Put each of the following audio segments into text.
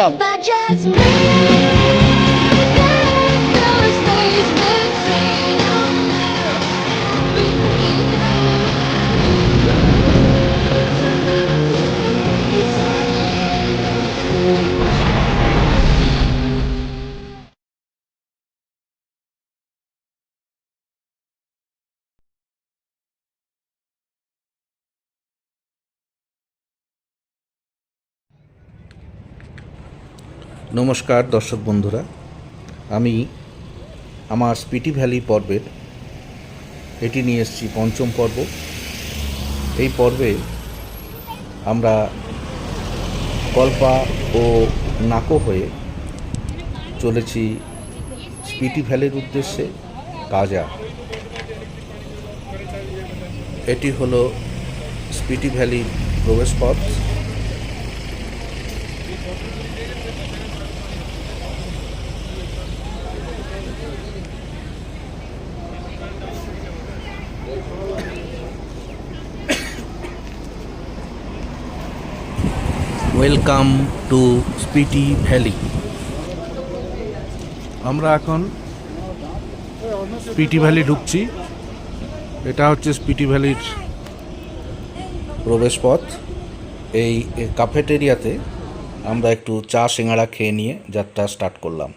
গ্রাম। নমস্কার দর্শক বন্ধুরা, আমি আমার স্পিটি ভ্যালি পর্বের এটি নিয়ে এসেছি পঞ্চম পর্ব। এই পর্বে আমরা কল্পা ও নাকো হয়ে চলেছি স্পিটি ভ্যালির উদ্দেশ্যে কাজা। এটি হলো স্পিটি ভ্যালির প্রবেশপথ। Welcome to Spiti valley. আমরা এখন স্পিটি ভ্যালি ঢুকছি। এটা হচ্ছে স্পিটি ভ্যালির প্রবেশপথ। এই ক্যাফেটেরিয়াতে আমরা একটু চা সিঙ্গাড়া খেয়ে নিয়ে যাত্রা স্টার্ট করলাম।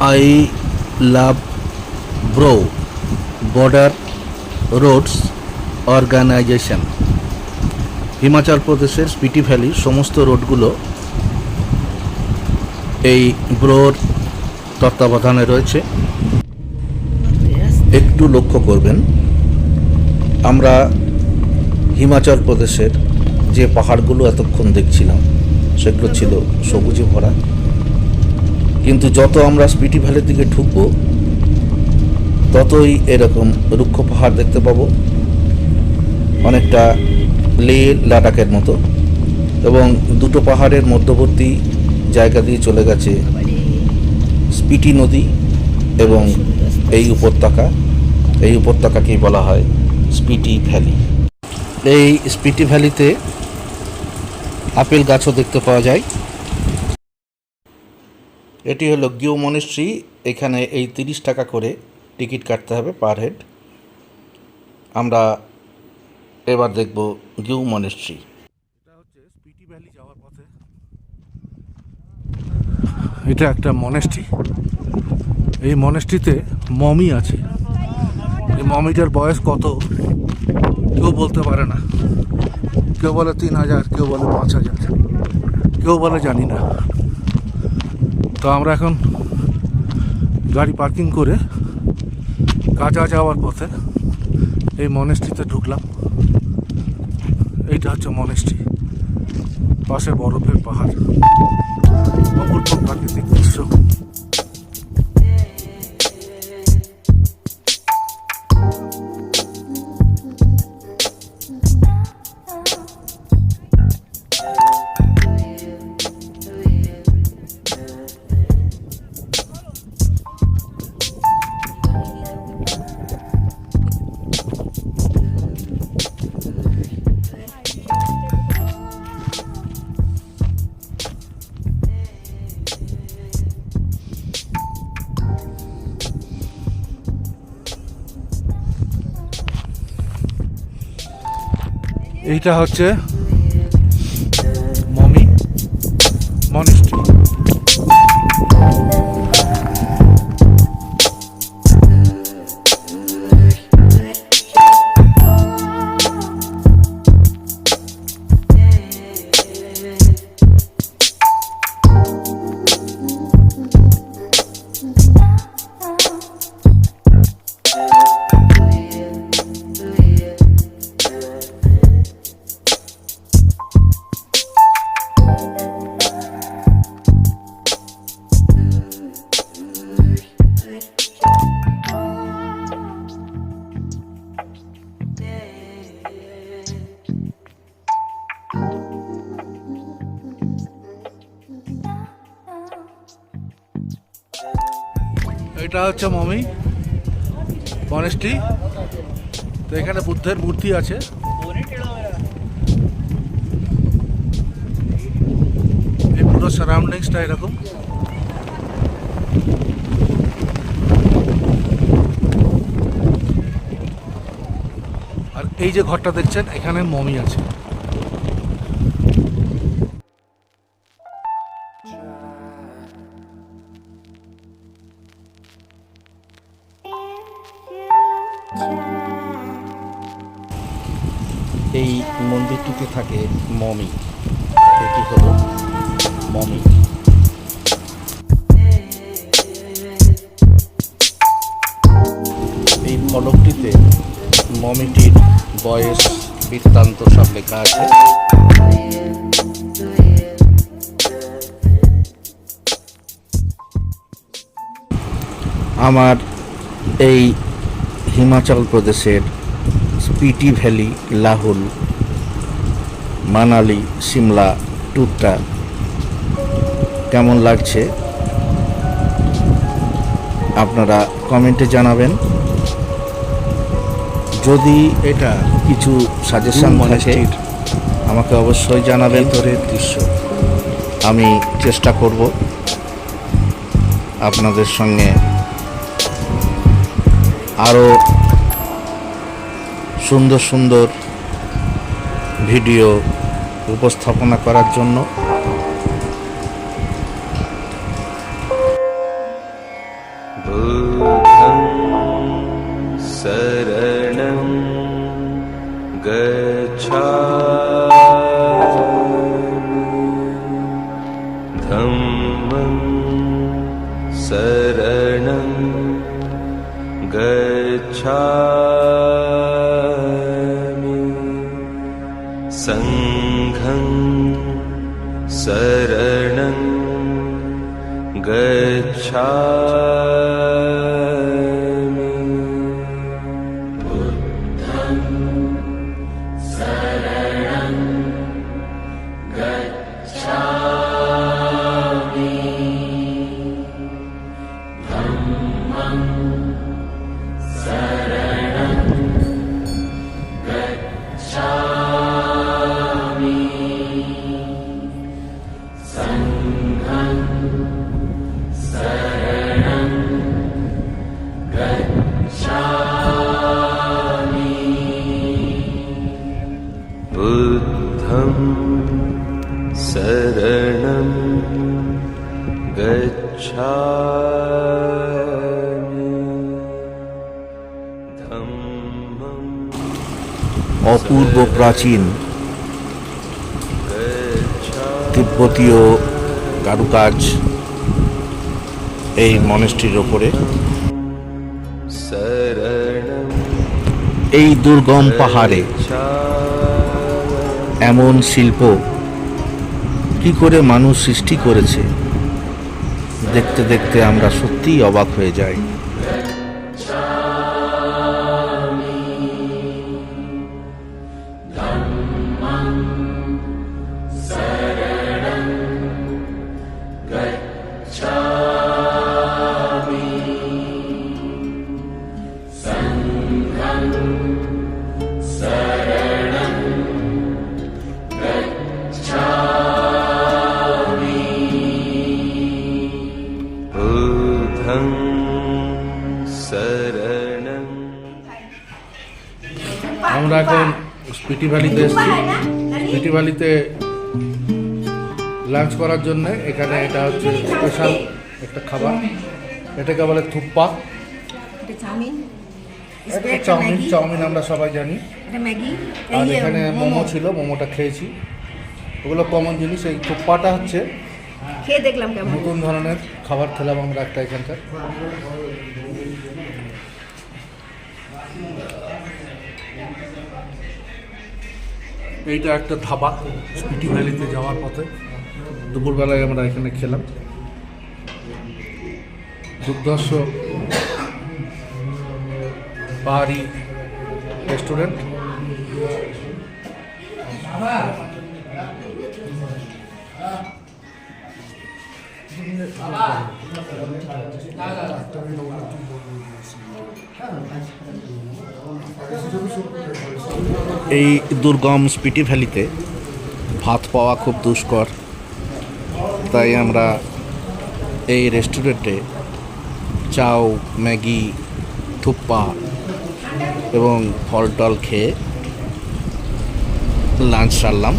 I love bro border roads organisation. Himachal প্রদেশের স্পিটি ভ্যালির সমস্ত রোডগুলো এই ব্রোর তত্ত্বাবধানে রয়েছে। একটু লক্ষ্য করবেন, আমরা হিমাচল প্রদেশের যে পাহাড়গুলো এতক্ষণ দেখছিলাম সেগুলো ছিল সবুজে ভরা, কিন্তু যত আমরা স্পিটি ভ্যালির দিকে ঢুকবো ততই এরকম রুক্ষ পাহাড় দেখতে পাবো, অনেকটা লে লাদাখের মতো। এবং দুটো পাহাড়ের মধ্যবর্তী জায়গা দিয়ে চলে গেছে স্পিটি নদী এবং এই উপত্যকাকেই বলা হয় স্পিটি ভ্যালি। এই স্পিটি ভ্যালিতে আপেল গাছও দেখতে পাওয়া যায়। এটি হলো গিউ মনেস্ট্রি। এখানে এই 30 টাকা করে টিকিট কাটতে হবে পার হেড। আমরা এবার দেখব গিউ মনেস্ট্রি। এটা হচ্ছে স্পিটি ভ্যালি যাওয়ার পথে। এটা একটা মনেস্ট্রি। এই মনেস্ট্রিতে মমি আছে। এই মমিটার বয়স কত কেউ বলতে পারে না। কেউ বলে 3000, কেউ বলে 5000, কেউ বলে জানি না। তো আমরা এখন গাড়ি পার্কিং করে কাজা যাওয়ার পথে এই মনেস্ট্রিতে ঢুকলাম। এইটা হচ্ছে মনেস্ট্রি, পাশে বরফের পাহাড়, অপূর্ব প্রাকৃতিক দৃশ্য। এইটা হচ্ছে মমি মনেস্ট্রি। এটা হচ্ছে মমি মনেস্ট্রি। তো এখানে বুদ্ধের মূর্তি আছে। এই পুরো সারাউন্ডিংসটা এরকম। আর এই যে ঘরটা দেখছেন, এখানে মমি আছে। এই মন্দিরটিতে থাকে মমি। এটি হলো মমি। এই ফলকটিতে মমিটির বয়স, বৃত্তান্ত সব লেখা আছে। আমার এই হিমাচল প্রদেশের স্পিটি ভ্যালি, লাহুল, মানালি, সিমলা ট্যুরটা কেমন লাগছে আপনারা কমেন্টে জানাবেন। যদি এটা কিছু সাজেশন থাকে আমাকে অবশ্যই জানাবেন। ভিতরের দৃশ্য আমি চেষ্টা করব আপনাদের সঙ্গে আরও সুন্দর সুন্দর ভিডিও উপস্থাপনা করার জন্য। বুদ্ধং শরণং গচ্ছামি, ধম্মং শরণং গচ্ছামি, সংঘং শরণং গচ্ছামি, বুদ্ধং শরণং গচ্ছামি, ধম্মং শরণং গচ্ছামি, সংঘং শরণং গচ্ছামি, বুদ্ধং শরণং গচ্ছামি, ধম্মং অপূর্ব প্রাচীন তিব্বতীয় কারুকাজ এই মনেস্ট্রির ওপরে। শরণং এই দুর্গম পাহাড়ে এমন শিল্প কি করে মানুষ সৃষ্টি করেছে, দেখতে দেখতে আমরা সত্যিই অবাক হয়ে যাই। বুদ্ধং শরণং। আমরা এখন স্পিটি ভ্যালিতে এসেছি। স্পিটি ভ্যালিতে লাঞ্চ করার জন্য এখানে এটা হচ্ছে স্পেশাল একটা খাবার, এটাকে বলে থুপ্পা। এটা চাউমিন, এটা চাউমিন আমরা সবাই জানি। এটা ম্যাগি, আর এখানে মোমো ছিল, মোমোটা খেয়েছি। ওগুলো কমন জিনিস। এই থুপ্পাটা হচ্ছে খেয়ে দেখলাম কেমন। নতুন ধরনের খাবার খেলাম আমরা একটা এখানকার। এইটা একটা ধাবা স্পিটি ভ্যালিতে যাওয়ার পথে। দুপুরবেলায় আমরা এখানে খেলাম। দুর্ধর্ষ পাহাড়ি রেস্টুরেন্ট। এই দুর্গম স্পিটি ভ্যালিতে ভাত পাওয়া খুব দুষ্কর, তাই আমরা এই রেস্টুরেন্টে চাউ, ম্যাগি, থুপ্পা এবং ফল টল খেয়ে লাঞ্চ সারলাম।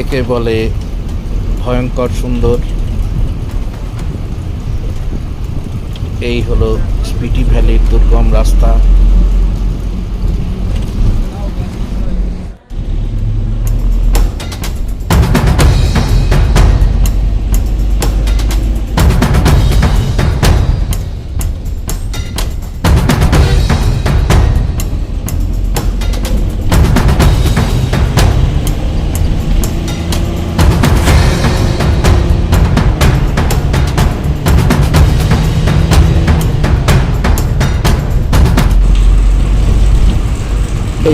একে বলে ভয়ঙ্কর সুন্দর। এই হলো স্পিটি ভ্যালির দুর্গম রাস্তা।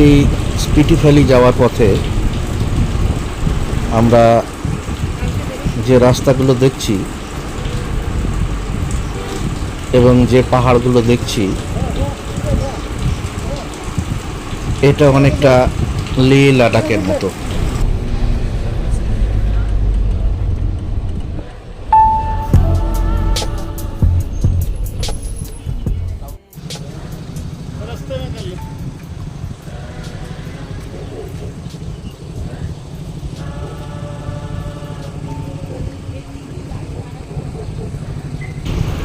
এই স্পিটি ভ্যালি যাওয়ার পথে আমরা যে রাস্তাগুলো দেখছি এবং যে পাহাড়গুলো দেখছি, এটা অনেকটা লে লাদাখের মতো।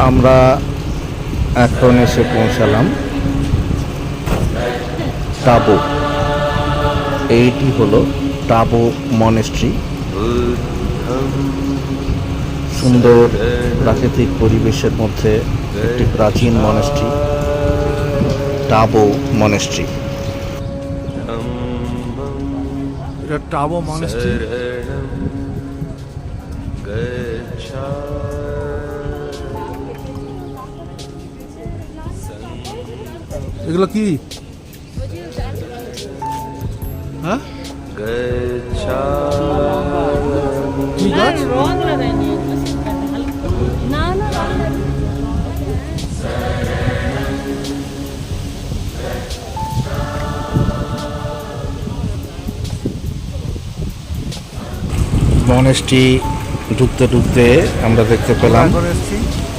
আমরা এখন এসে পৌঁছালাম টাবো। এইটি হলো টাবো মনেস্ট্রি। সুন্দর প্রাকৃতিক পরিবেশের মধ্যে একটি প্রাচীন মনেস্ট্রি, টাবো মনেস্ট্রি। এটা টাবো মনেস্ট্রি। এগুলো কি? হ্যাঁ, কি গাছ? মনেস্ট্রি ঢুকতে ঢুকতে আমরা দেখতে পেলাম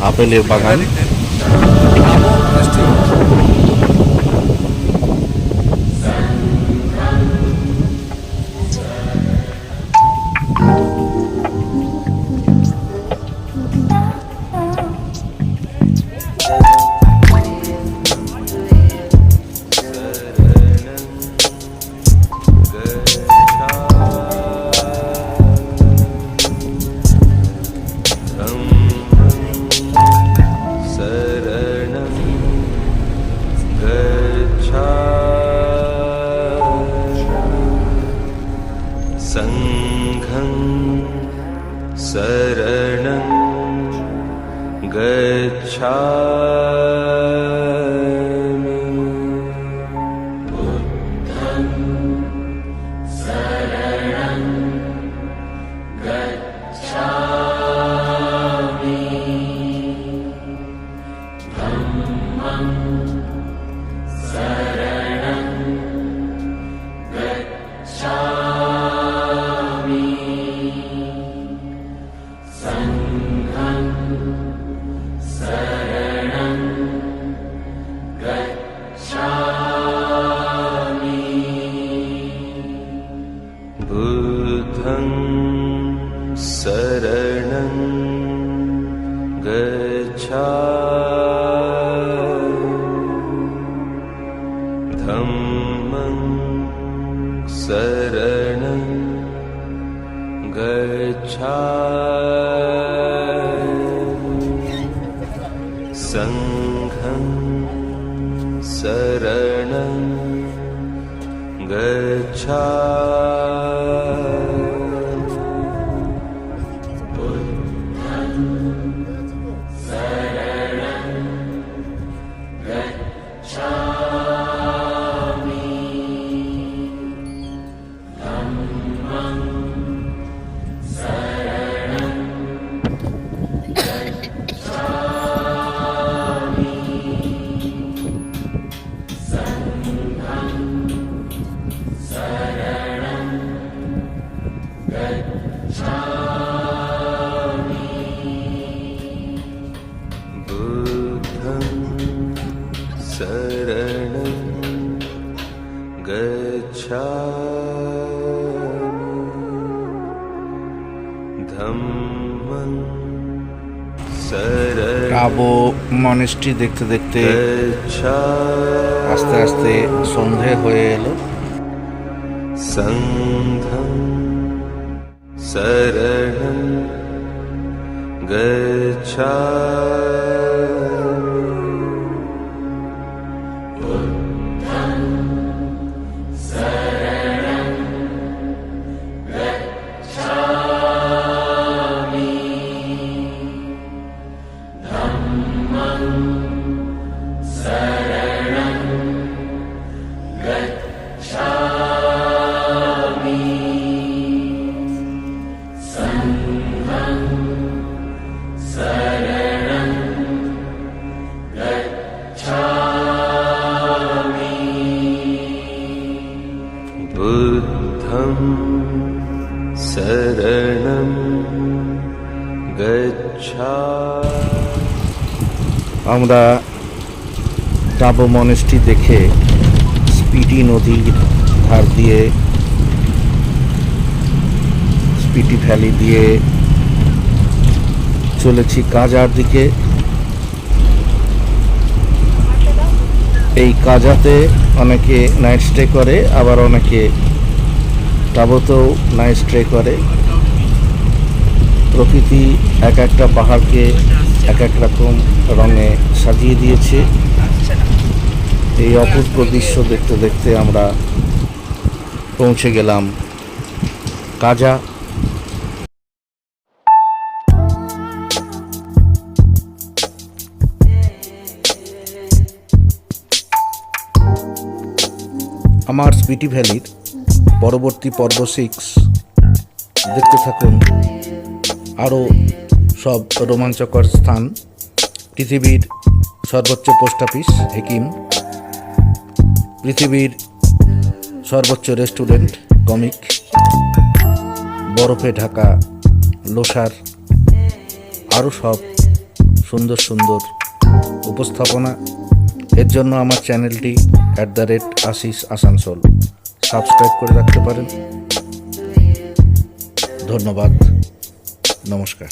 আপেলের বাগান। টাবো মনেস্ট্রি। शरणं गच्छामि। बुद्धं शरणं गच्छामि। धम्मं शरणं गच्छामि। संघं शरणं गच्छामि। बुद्धं शरणं गच्छामि। धम्मं शरणं गच्छामि। संघं शरणं गच्छामि बुद्धं शरणं गच्छामि धम्मं शरणं টাবো মনেস্ট্রি দেখতে দেখতে गच्छामि আস্তে আস্তে সন্ধে হয়ে এলো। संघं शरणं गच्छामि बुद्धं शरणं गच्छामि আমরা টাবো মনেস্ট্রি দেখে স্পিটি নদীর ধার দিয়ে স্পিটি ভ্যালি দিয়ে চলেছি কাজার দিকে। এই কাজাতে অনেকে নাইট স্টে করে, আবার অনেকে টাবোতেও নাইট স্টে করে। প্রকৃতি এক একটা পাহাড়কে এক এক রকম রঙে সাজিয়ে দিয়েছে। এই অপূর্ব দৃশ্য দেখতে দেখতে আমরা পৌঁছে গেলাম কাজা। আমার স্পিটি ভ্যালির পরবর্তী পর্ব 6 দেখতে থাকুন। আরও সব রোমাঞ্চকর স্থান, পৃথিবীর সর্বোচ্চ পোস্ট অফিস হেকিম, পৃথিবীর সর্বোচ্চ রেস্টুরেন্ট কমিক, বরফে ঢাকা লোসার, আরও সব সুন্দর সুন্দর উপস্থাপনা। এর জন্য আমার চ্যানেলটি @আশিস আসানসোল সাবস্ক্রাইব করে রাখতে পারেন। ধন্যবাদ, নমস্কার।